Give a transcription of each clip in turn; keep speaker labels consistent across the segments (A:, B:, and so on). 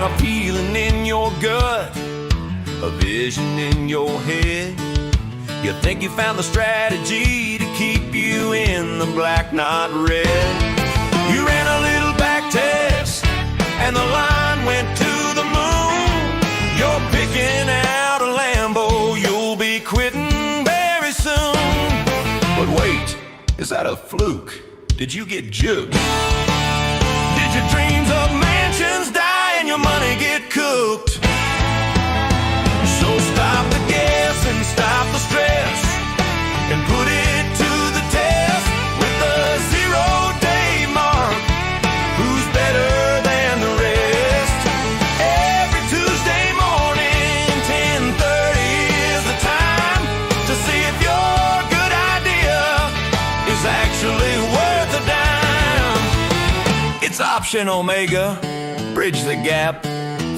A: got a feeling in your gut, a vision in your head. You think you found the strategy to keep you in the black, not red. You ran a little back test and the line went to the moon. You're picking out a Lambo, you'll be quitting very soon. But wait, is that a fluke? Did you get juked? Did your dreams of mansions die and your money get cooked? So stop the guess and stop the stress and put it to the test with the 0-day mark. Who's better than the rest? Every Tuesday morning, 10:30 is the time to see if your good idea is actually worth a dime. It's option Omega, bridge the gap,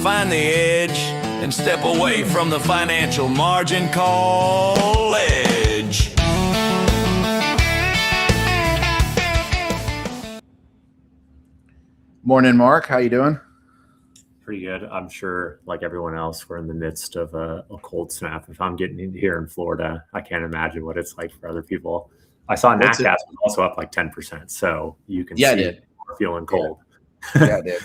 A: find the edge, and step away from the financial margin call edge.
B: Morning, Mark. How you doing?
C: Pretty good. I'm sure, like everyone else, we're in the midst of a cold snap. If I'm getting in here in Florida, I can't imagine what it's like for other people. I saw NatGas was also up like 10%, so you can see we're feeling cold.
B: Yeah, it did.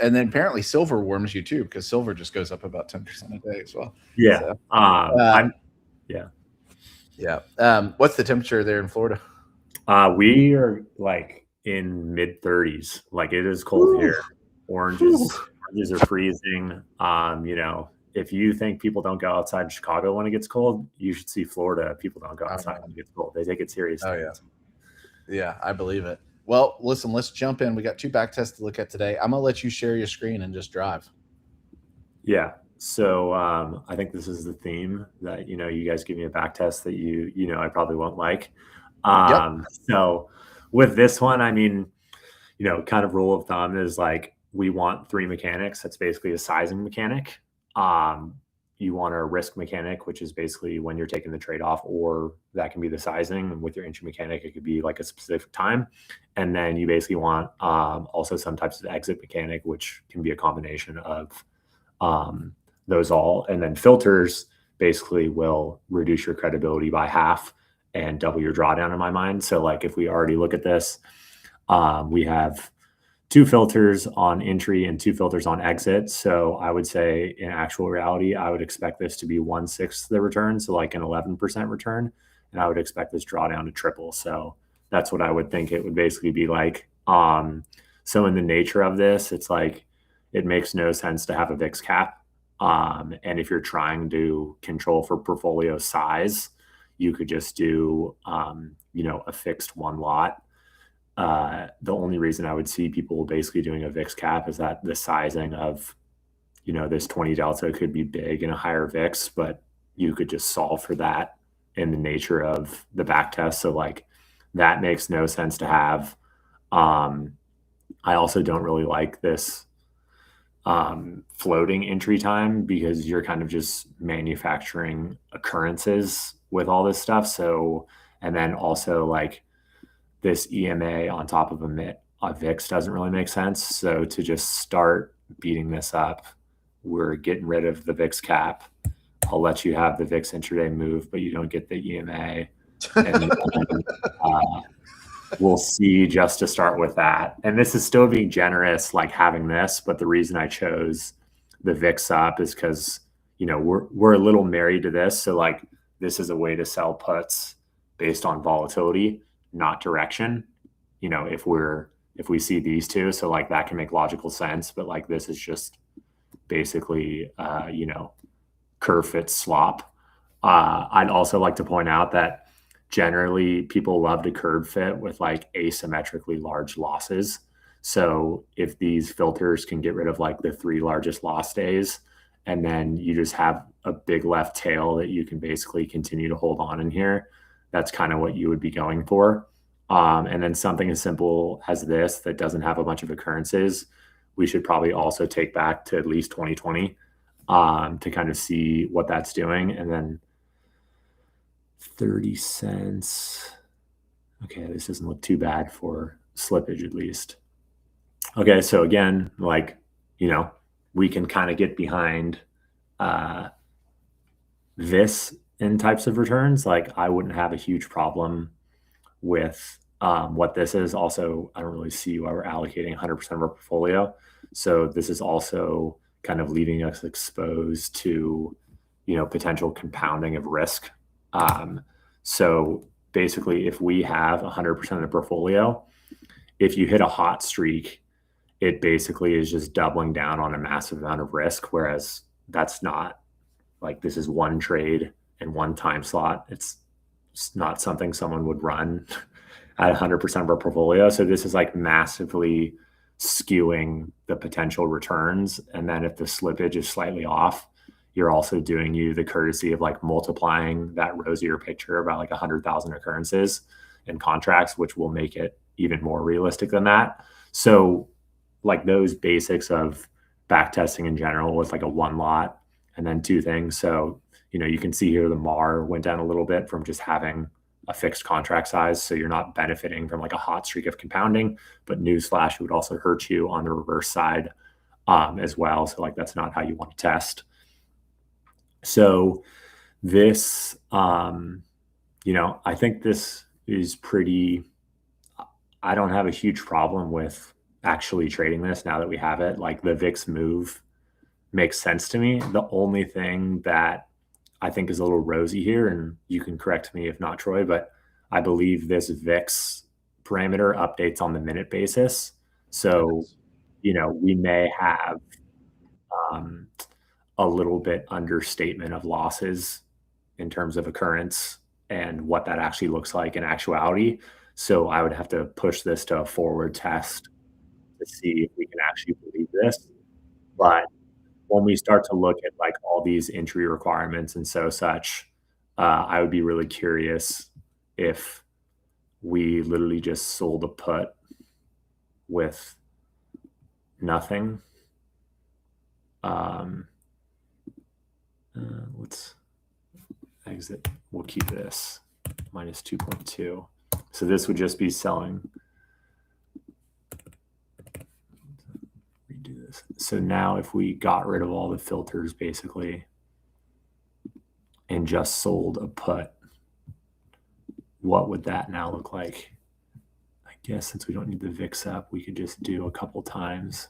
B: And then apparently silver warms you too, because silver just goes up about 10% a day as well.
C: Yeah.
B: So, what's the temperature there in Florida?
C: We are like in mid 30s. Like it is cold here. Oranges are freezing. If you think people don't go outside in Chicago when it gets cold, you should see Florida. People don't go outside when it gets cold. They take it seriously.
B: Oh yeah. Yeah, I believe it. Well, listen, let's jump in. We got 2 back tests to look at today. I'm going to let you share your screen and just drive.
C: Yeah. So I think this is the theme that, you guys give me a back test that I probably won't like. So with this one, I mean, kind of rule of thumb is like we want 3 mechanics. That's basically a sizing mechanic. You want a risk mechanic, which is basically when you're taking the trade-off, or that can be the sizing. And with your entry mechanic, it could be like a specific time. And then you basically want also some types of exit mechanic, which can be a combination of those all. And then filters basically will reduce your credibility by half and double your drawdown in my mind. So like if we already look at this, we have 2 filters on entry and 2 filters on exit. So I would say in actual reality, I would expect this to be 1/6 the return. So like an 11% return. And I would expect this drawdown to triple. So that's what I would think it would basically be like. So in the nature of this, it's like, it makes no sense to have a VIX cap. And if you're trying to control for portfolio size, you could just do, a fixed one lot. The only reason I would see people basically doing a VIX cap is that the sizing of, this 20 delta could be big in a higher VIX, but you could just solve for that in the nature of the back test. So like that makes no sense to have. I also don't really like this floating entry time, because you're kind of just manufacturing occurrences with all this stuff. So, and then also like this EMA on top of a VIX doesn't really make sense. So to just start beating this up, we're getting rid of the VIX cap. I'll let you have the VIX intraday move, but you don't get the EMA. And we'll see, just to start with that. And this is still being generous, like having this, but the reason I chose the VIX up is because, we're a little married to this. So like this is a way to sell puts based on volatility, not direction. If we see these two, so like that can make logical sense, but like this is just basically, curve fit swap. I'd also like to point out that generally people love to curve fit with like asymmetrically large losses. So if these filters can get rid of like the 3 largest loss days, and then you just have a big left tail that you can basically continue to hold on in here, that's kind of what you would be going for. And then something as simple as this that doesn't have a bunch of occurrences, we should probably also take back to at least 2020 to kind of see what that's doing. And then 30 cents. Okay, this doesn't look too bad for slippage at least. Okay, so again, like, we can kind of get behind this in types of returns. Like I wouldn't have a huge problem with what this is. Also, I don't really see why we're allocating 100% of our portfolio. So this is also kind of leaving us exposed to, potential compounding of risk. So basically, if we have 100% of the portfolio, if you hit a hot streak, it basically is just doubling down on a massive amount of risk. Whereas that's not like, this is one trade and one time slot. It's not something someone would run at 100% of our portfolio. So this is like massively skewing the potential returns. And then if the slippage is slightly off, you're also doing you the courtesy of like multiplying that rosier picture by like 100,000 occurrences in contracts, which will make it even more realistic than that. So like those basics of backtesting in general with like a one lot and then two things. So, you can see here the MAR went down a little bit from just having a fixed contract size. So you're not benefiting from like a hot streak of compounding, but newsflash, it would also hurt you on the reverse side as well. So like, that's not how you want to test. So this, I think this is pretty, I don't have a huge problem with actually trading this now that we have it. Like the VIX move makes sense to me. The only thing that I think is a little rosy here, and you can correct me if not, Troy, but I believe this VIX parameter updates on the minute basis. So, we may have a little bit understatement of losses in terms of occurrence and what that actually looks like in actuality. So I would have to push this to a forward test to see if we can actually believe this. But when we start to look at like all these entry requirements and such, I would be really curious if we literally just sold a put with nothing. Let's exit. We'll keep this minus 2.2. So this would just be selling. Redo this. So now if we got rid of all the filters basically and just sold a put, what would that now look like? I guess since we don't need the VIX up, we could just do a couple times.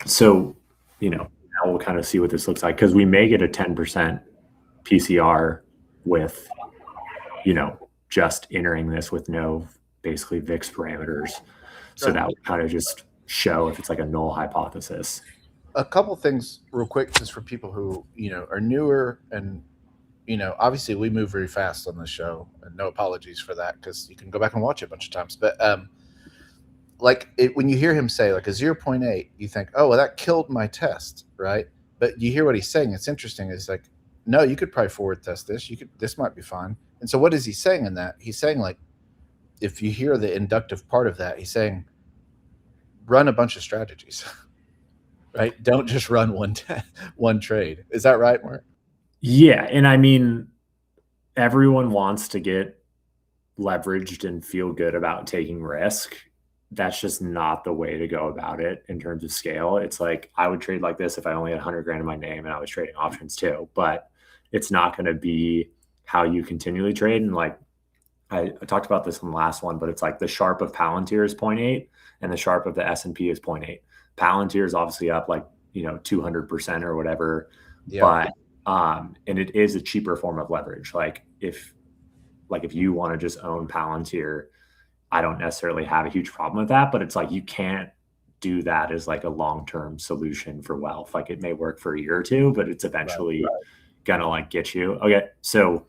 C: So, now we'll kind of see what this looks like, because we may get a 10% PCR with, just entering this with no basically VIX parameters. So that would kind of just show if it's like a null hypothesis.
B: A couple things real quick, just for people who, are newer and, obviously we move very fast on this show, and no apologies for that, because you can go back and watch it a bunch of times. But, when you hear him say like a 0.8, you think, oh, well, that killed my test, right? But you hear what he's saying. It's interesting. It's like, no, you could probably forward test this. This might be fine. And so what is he saying in that? He's saying, like, if you hear the inductive part of that, he's saying, run a bunch of strategies, right? Don't just run one trade. Is that right, Mark?
C: Yeah. And I mean, everyone wants to get leveraged and feel good about taking risk. That's just not the way to go about it in terms of scale. It's like, I would trade like this if I only had 100 grand in my name and I was trading options too, but it's not going to be how you continually trade. And like, I talked about this in the last one, but it's like the Sharp of Palantir is 0.8 and the Sharp of the S&P is 0.8. Palantir is obviously up like, 200% or whatever, but, and it is a cheaper form of leverage. Like if you want to just own Palantir, I don't necessarily have a huge problem with that, but it's like, you can't do that as like a long-term solution for wealth. Like it may work for a year or two, but it's eventually gonna like get you. Okay. So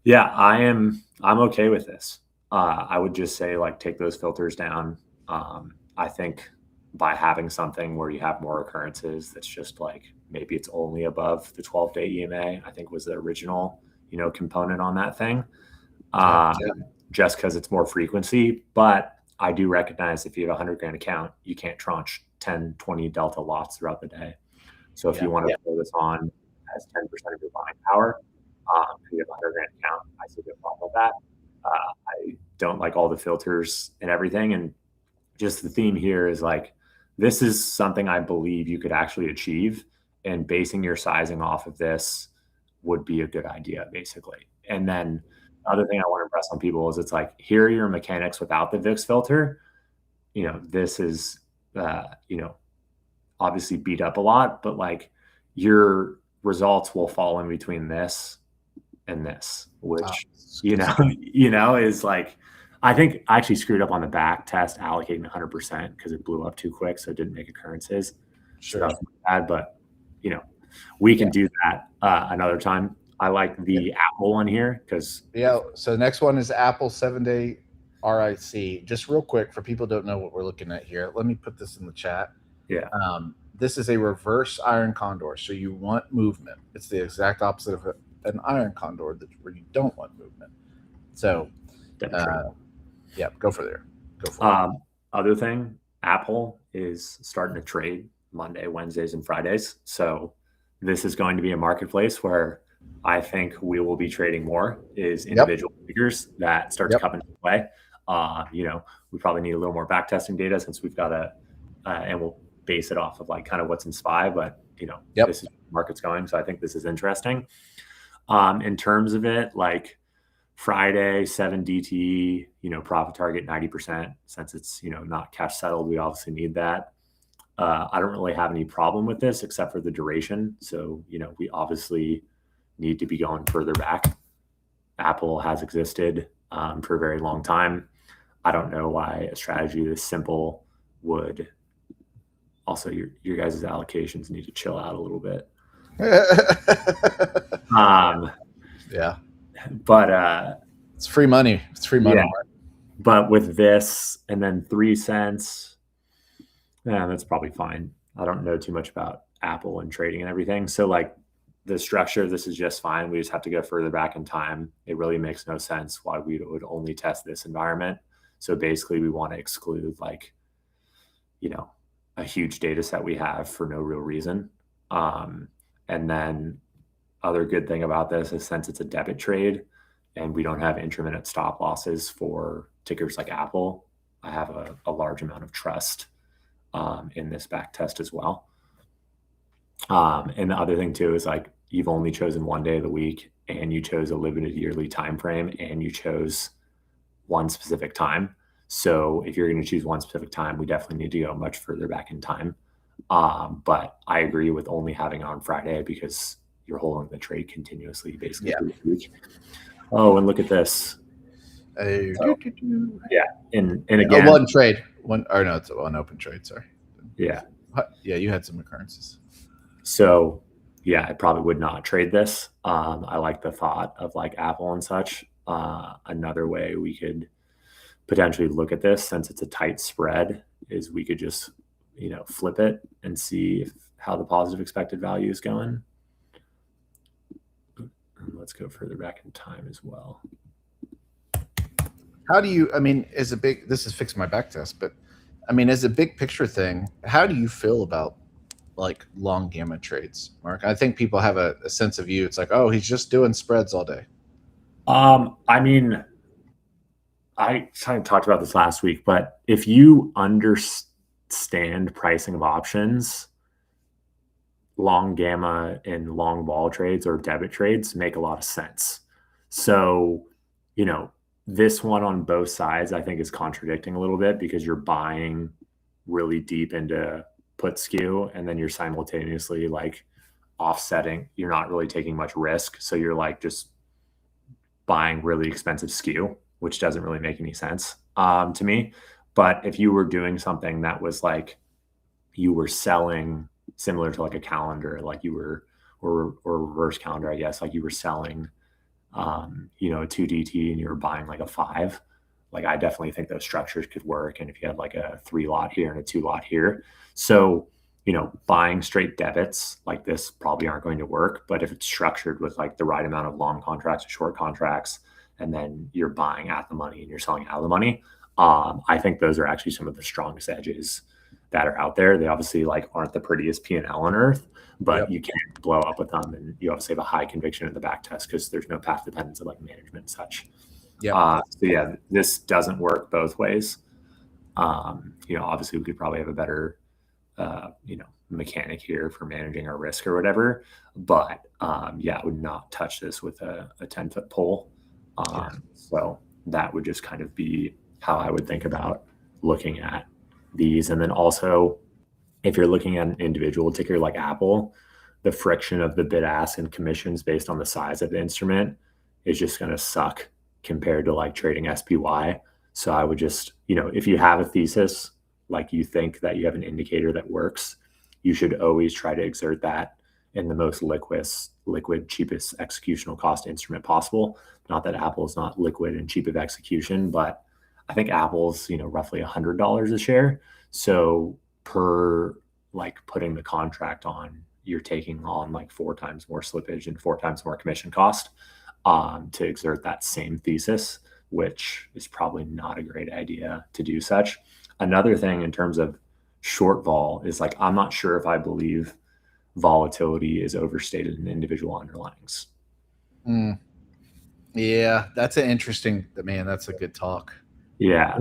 C: yeah, I'm okay with this. I would just say like, take those filters down. I think by having something where you have more occurrences, that's just like, maybe it's only above the 12-day EMA, I think was the original, component on that thing. Just because it's more frequency. But I do recognize if you have a 100 grand account, you can't tranche 10, 20 delta lots throughout the day. So if you want to throw this on as 10% of your buying power, you have a 100 grand account, I see no problem with that. I don't like all the filters and everything. And just the theme here is like, this is something I believe you could actually achieve, and basing your sizing off of this would be a good idea, basically. And then the other thing I want to impress on people is it's like, here are your mechanics without the VIX filter. This is, obviously beat up a lot, but like your results will fall in between this and this, which, is like, I think I actually screwed up on the back test allocating 100% because it blew up too quick. So it didn't make occurrences.
B: Sure.
C: So that was bad, but we can do that another time. I like the Apple one here because
B: so the next one is Apple 7-day RIC. Just real quick, for people who don't know what we're looking at here, let me put this in the chat. This is a reverse iron condor, so you want movement. It's the exact opposite of an iron condor where you don't want movement. So go for there. Go for it.
C: Other thing, Apple is starting to trade Monday, Wednesdays, and Fridays. So this is going to be a marketplace where I think we will be trading more is individual figures that start to come into play. We probably need a little more back testing data since we've got and we'll base it off of like kind of what's in SPY, but this is where the market's going. So I think this is interesting. In terms of it, like Friday, 7 DT, profit target 90%. Since it's, not cash settled, we obviously need that. I don't really have any problem with this except for the duration. So, we obviously need to be going further back. Apple has existed for a very long time. I don't know why a strategy this simple would. Also, your guys' allocations need to chill out a little bit. But
B: it's free money. It's free money.
C: But with this and then 3 cents, that's probably fine. I don't know too much about Apple and trading and everything. So like the structure of this is just fine. We just have to go further back in time. It really makes no sense why we would only test this environment. So basically we want to exclude like, a huge data set we have for no real reason. And then other good thing about this is since it's a debit trade and we don't have intraminute stop losses for tickers like Apple, I have a large amount of trust in this back test as well. And the other thing too is like you've only chosen one day of the week and you chose a limited yearly time frame and you chose one specific time. So if you're going to choose one specific time, we definitely need to go much further back in time. But I agree with only having it on Friday because you're holding the trade continuously, basically. Every week. Oh, and look at this. And again,
B: one trade. It's one open trade. Sorry.
C: Yeah.
B: You had some occurrences.
C: So I probably would not trade this. I like the thought of like Apple and such. Another way we could potentially look at this, since it's a tight spread, is we could just flip it and see how the positive expected value is going. And let's go further back in time as well.
B: How do you, this is fixing my back test, but as a big picture thing, how do you feel about like long gamma trades, Mark? I think people have a sense of you. It's like, oh, he's just doing spreads all day.
C: I kind of talked about this last week, but if you understand pricing of options, long gamma and long vol trades or debit trades make a lot of sense. So, this one on both sides, I think, is contradicting a little bit because you're buying really deep into put skew and then you're simultaneously like offsetting. You're not really taking much risk. So you're like just buying really expensive skew, which doesn't really make any sense to me. But if you were doing something that was like you were selling similar to like a calendar, like you were, or reverse calendar, I guess, like you were selling, a 2 DT and you were buying like a 5, like I definitely think those structures could work. And if you had like a 3 lot here and a 2 lot here, so, buying straight debits like this probably aren't going to work. But if it's structured with like the right amount of long contracts or short contracts, and then you're buying at the money and you're selling out of the money, I think those are actually some of the strongest edges that are out there. They obviously like aren't the prettiest P&L on earth, but you can't blow up with them, and you obviously have a high conviction in the back test because there's no path dependence of like management and such. So yeah, this doesn't work both ways. Obviously we could probably have a better mechanic here for managing our risk or whatever, but I would not touch this with a 10-foot pole. So that would just kind of be how I would think about looking at these. And then also, if you're looking at an individual ticker like Apple, the friction of the bid ask and commissions based on the size of the instrument is just going to suck compared to like trading SPY. So I would just, if you have a thesis, like you think that you have an indicator that works, you should always try to exert that in the most liquid, cheapest executional cost instrument possible. Not that Apple is not liquid and cheap of execution, but I think Apple's, roughly $100 a share. So per like putting the contract on, you're taking on like 4 times more slippage and 4 times more commission cost to exert that same thesis, which is probably not a great idea to do such. Another thing in terms of short vol is like, I'm not sure if I believe volatility is overstated in individual underlyings.
B: Yeah, that's an interesting, man, that's a good talk.
C: Yeah,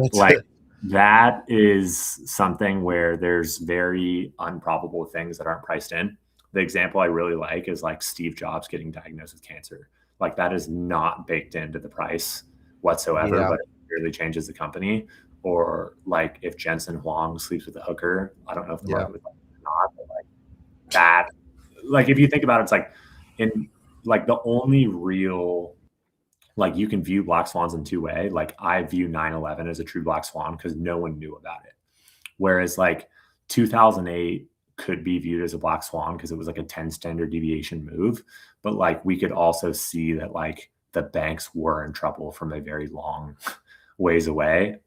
C: that is something where there's very improbable things that aren't priced in. The example I really like is like Steve Jobs getting diagnosed with cancer. Like that is not baked into the price whatsoever, but it really changes the company. Or like if Jensen Huang sleeps with a hooker, I don't know if the market would like it or not, but like that, like if you think about it, it's like in like the only real, like you can view black swans in 2 ways. Like I view 9/11 as a true black swan because no one knew about it. Whereas like 2008 could be viewed as a black swan because it was like a 10 standard deviation move. But like we could also see that like the banks were in trouble from a very long ways away.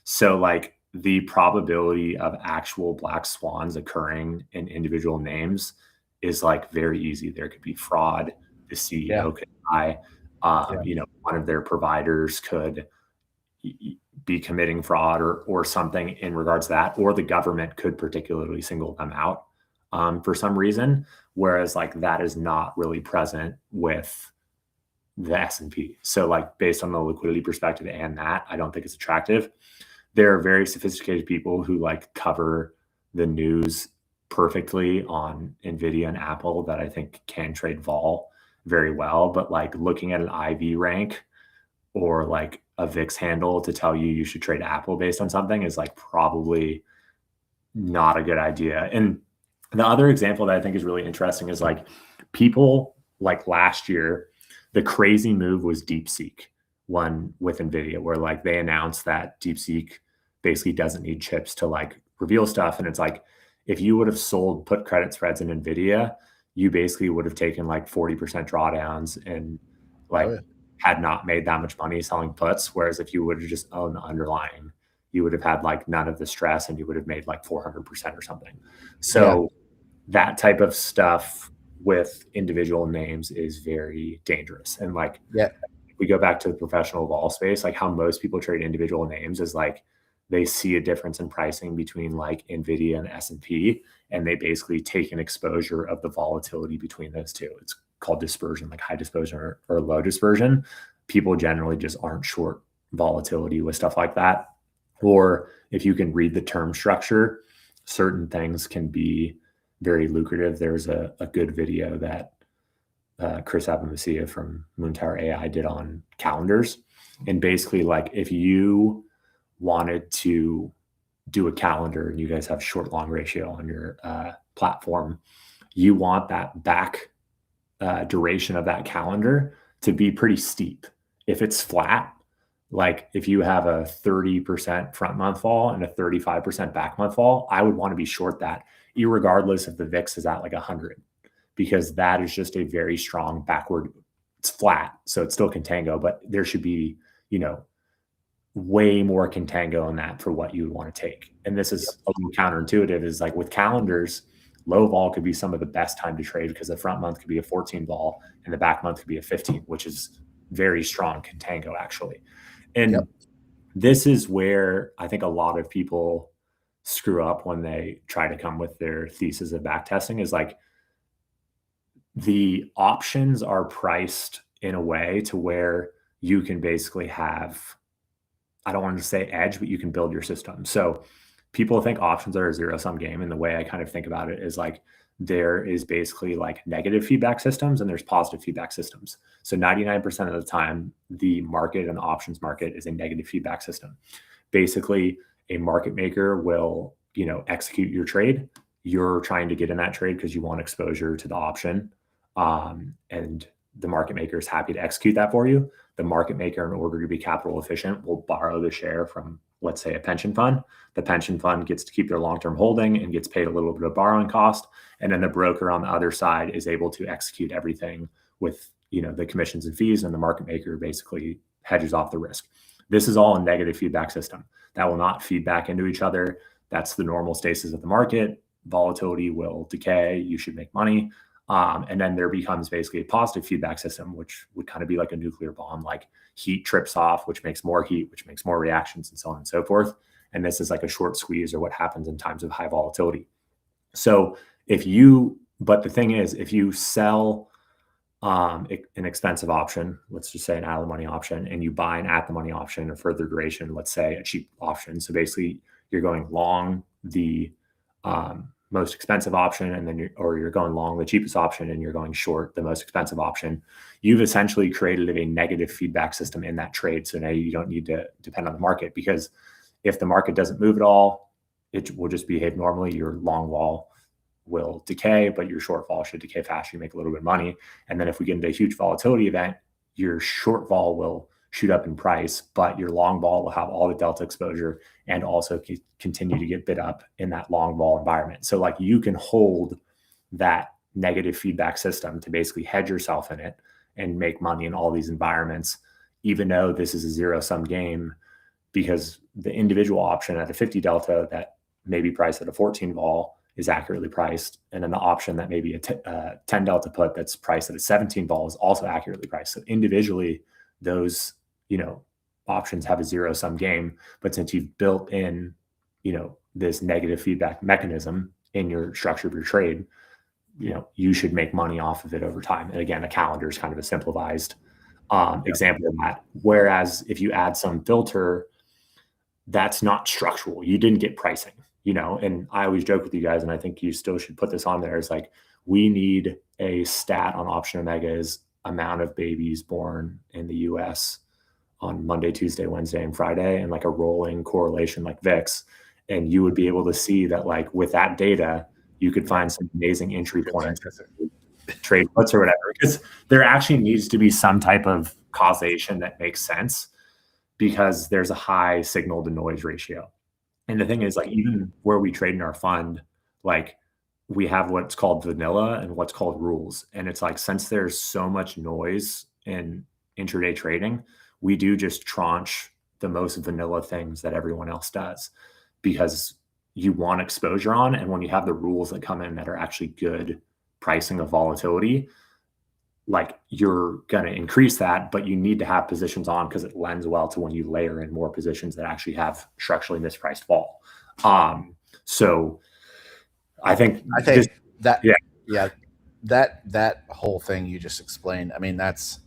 C: So like the probability of actual black swans occurring in individual names is like very easy. There could be fraud. The CEO could die. One of their providers could be committing fraud or something in regards to that, or the government could particularly single them out for some reason. Whereas like that is not really present with the S&P. So like based on the liquidity perspective and that, I don't think it's attractive. There are very sophisticated people who like cover the news perfectly on NVIDIA and Apple that I think can trade vol very well. But like looking at an IV rank or like a VIX handle to tell you should trade Apple based on something is like probably not a good idea. And the other example that I think is really interesting is like people like last year, the crazy move was DeepSeek, one with NVIDIA, where like they announced that DeepSeek basically doesn't need chips to like reveal stuff. And it's like, if you would have put credit spreads in NVIDIA, you basically would have taken like 40% drawdowns and like had not made that much money selling puts. Whereas if you would have just owned the underlying, you would have had like none of the stress and you would have made like 400% or something. So that type of stuff with individual names is very dangerous. And like, we go back to the professional vol space, like how most people trade individual names is like, they see a difference in pricing between like NVIDIA and S&P, and they basically take an exposure of the volatility between those two. It's called dispersion, like high dispersion or low dispersion. People generally just aren't short volatility with stuff like that. Or if you can read the term structure, certain things can be very lucrative. There's a good video that Chris Abamasia from Moon Tower AI did on calendars. And basically like if you wanted to do a calendar and you guys have short long ratio on your platform, you want that back duration of that calendar to be pretty steep. If it's flat, like if you have a 30% front month fall and a 35% back month fall, I would want to be short that, irregardless if the VIX is at like 100, because that is just a very strong backward. It's flat, so it's still contango, but there should be, way more contango in that for what you would want to take. And this is a little counterintuitive, is like with calendars, low vol could be some of the best time to trade because the front month could be a 14 vol and the back month could be a 15, which is very strong contango actually. And this is where I think a lot of people screw up when they try to come with their thesis of backtesting is like the options are priced in a way to where you can basically have, I don't want to say edge, but you can build your system. So people think options are a zero sum game. And the way I kind of think about it is like there is basically like negative feedback systems and there's positive feedback systems. So 99% of the time, the market and the options market is a negative feedback system. Basically, a market maker will, execute your trade. You're trying to get in that trade because you want exposure to the option. And the market maker is happy to execute that for you. The market maker, in order to be capital efficient, will borrow the share from, let's say, a pension fund. The pension fund gets to keep their long-term holding and gets paid a little bit of borrowing cost. And then the broker on the other side is able to execute everything with, the commissions and fees, and the market maker basically hedges off the risk. This is all a negative feedback system that will not feed back into each other. That's the normal stasis of the market. Volatility will decay. You should make money. And then there becomes basically a positive feedback system, which would kind of be like a nuclear bomb, like heat trips off, which makes more heat, which makes more reactions, and so on and so forth. And this is like a short squeeze, or what happens in times of high volatility. So but the thing is, if you sell an expensive option, let's just say an out of the money option, and you buy an at the money option, a further duration, let's say a cheap option. So basically you're going long the most expensive option, and then you're going long the cheapest option, and you're going short the most expensive option. You've essentially created a negative feedback system in that trade. So now you don't need to depend on the market, because if the market doesn't move at all, it will just behave normally. Your long wall will decay, but your short vol should decay faster. You make a little bit of money. And then if we get into a huge volatility event, your short vol will shoot up in price, but your long vol will have all the delta exposure and also continue to get bid up in that long vol environment. So like you can hold that negative feedback system to basically hedge yourself in it and make money in all these environments, even though this is a zero sum game, because the individual option at a 50 delta that may be priced at a 14 vol is accurately priced. And then the option that may be a 10 delta put that's priced at a 17 vol is also accurately priced. So individually, those options have a zero sum game, but since you've built in, this negative feedback mechanism in your structure of your trade, you should make money off of it over time. And again, a calendar is kind of a simplified example of that. Whereas if you add some filter, that's not structural. You didn't get pricing, and I always joke with you guys, and I think you still should put this on there, is like, we need a stat on Option Omega's amount of babies born in the US on Monday, Tuesday, Wednesday, and Friday, and like a rolling correlation like VIX. And you would be able to see that, like, with that data, you could find some amazing entry points, trade puts or whatever, because there actually needs to be some type of causation that makes sense, because there's a high signal to noise ratio. And the thing is, like, even where we trade in our fund, like, we have what's called vanilla and what's called rules. And it's like, since there's so much noise in intraday trading, we do just tranche the most vanilla things that everyone else does, because you want exposure on. And when you have the rules that come in that are actually good pricing of volatility, like, you're going to increase that, but you need to have positions on, because it lends well to when you layer in more positions that actually have structurally mispriced vol. So I think
B: that whole thing you just explained, I mean, that's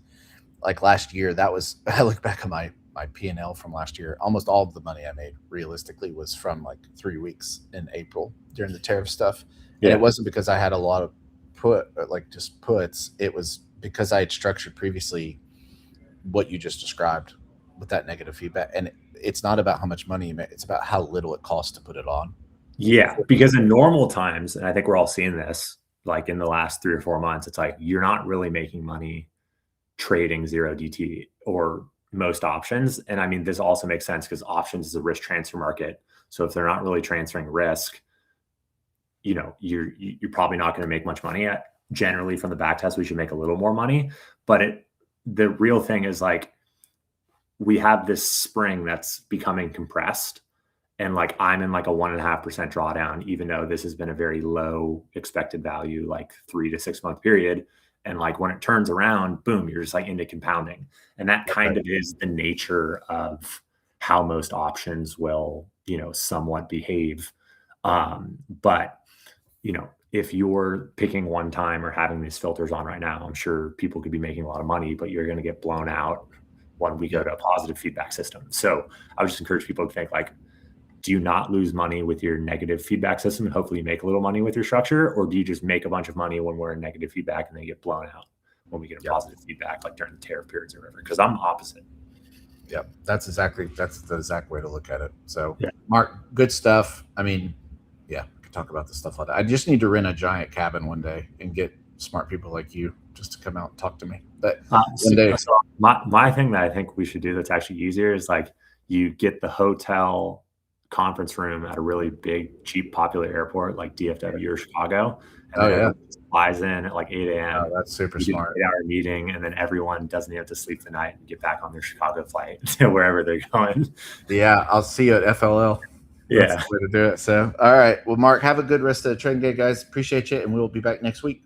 B: like last year, I look back at my P&L from last year, almost all of the money I made realistically was from like 3 weeks in April during the tariff stuff. And it wasn't because I had a lot of puts. It was because I had structured previously what you just described with that negative feedback. And it's not about how much money you make, it's about how little it costs to put it on.
C: Yeah, because in normal times, and I think we're all seeing this, like in the last 3 or 4 months, it's like you're not really making money trading 0DT or most options. And I mean, this also makes sense because options is a risk transfer market. So if they're not really transferring risk, you're probably not going to make much money. Generally, from the back test, we should make a little more money. But the real thing is, like, we have this spring that's becoming compressed. And like, I'm in like a 1.5% drawdown, even though this has been a very low expected value, like 3 to 6 month period. And like, when it turns around, boom, you're just like into compounding. And that kind of is the nature of how most options will, somewhat behave But if you're picking one time or having these filters on right now, I'm sure people could be making a lot of money, but you're going to get blown out when we go to a positive feedback system. So I would just encourage people to think like, do you not lose money with your negative feedback system and hopefully make a little money with your structure? Or do you just make a bunch of money when we're in negative feedback and then get blown out when we get a positive feedback, like during the tariff periods or whatever? Because I'm opposite.
B: Yep. That's the exact way to look at it. So Mark, good stuff. I mean, we can talk about this stuff like that. I just need to rent a giant cabin one day and get smart people like you just to come out and talk to me. But one day.
C: So my thing that I think we should do that's actually easier is like you get the hotel conference room at a really big, cheap, popular airport like DFW or Chicago. And then flies in at like 8 a.m.
B: Oh, that's super smart.
C: 8-hour meeting, and then everyone doesn't have to sleep the night and get back on their Chicago flight to wherever they're going.
B: Yeah, I'll see you at FLL. That's the way to do it. So, all right. Well, Mark, have a good rest of the trading day, guys. Appreciate you, and we'll be back next week.